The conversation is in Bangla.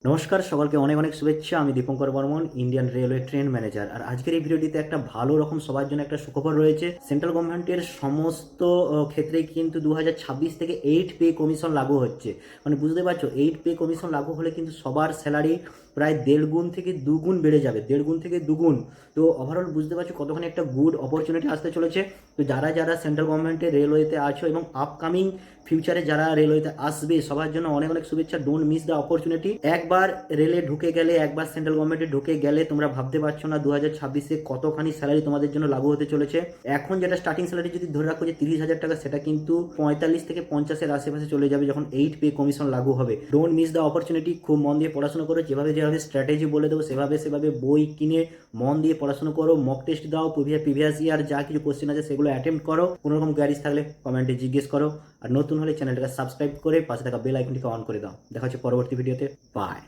নমস্কার, সকলকে অনেক অনেক শুভেচ্ছা। আমি Dipankar Barman, Indian railway train manager. আর আজকের এই ভিডিওটিতে একটা ভালো রকম সবার জন্য একটা সুখবর রয়েছে। সেন্ট্রাল গভর্নমেন্টের সমস্ত ক্ষেত্রেই কিন্তু 2026 থেকে 8 পে কমিশন লাগু হচ্ছে। মানে বুঝতে পারছো, 8 পে কমিশন লাগু হলে কিন্তু সবার স্যালারি প্রায় 1.5 গুণ থেকে 2 গুণ বেড়ে যাবে, 1.5 গুণ থেকে 2 গুণ। তো ওভারঅল বুঝতে পারছো কতখানি একটা গুড অপরচুনিটি আসতে চলেছে। তো যারা যারা সেন্ট্রাল গভর্নমেন্টের রেলওয়েতে আছো এবং আপকামিং ফিউচারে যারা রেলওয়েতে আসবে, সবার জন্য অনেক অনেক শুভেচ্ছা। Don't miss the opportunity. একবার রেলে ঢুকে গেলে, একবার সেন্ট্রাল গভর্নমেন্টে ঢুকে গেলে তোমরা ভাবতে পারছো না 2026-এ কতখানি স্যালারি তোমাদের জন্য লাগু হতে চলেছে। এখন যেটা স্টার্টিং স্যালারি যদি ধরে রাখো যে 30,000 টাকা, সেটা কিন্তু 45 থেকে 50-এর আশেপাশে চলে যাবে যখন 8 পে কমিশন লাগু হবে। Don't miss the opportunity. খুব মন দিয়ে পড়াশোনা করো, যেভাবে যেভাবে স্ট্র্যাটেজি বলে দেবো সেভাবে সেভাবে বই কিনে মন দিয়ে পড়াশোনা করো। মক টেস্ট দাও, প্রিভিয়াস ইয়ার যা কিছু কোশ্চেন আছে সেগুলো অ্যাটেম্প্ট করো। কোনো রকম কোয়ারিজ থাকলে কমেন্টে জিজ্ঞেস করো। আর নতুন হলে চ্যানেলটাকে সাবস্ক্রাইব করে পাশে থাকা বেল আইকনটিকে অন করে দাও। দেখা হচ্ছে পরবর্তী ভিডিওতে। বাই।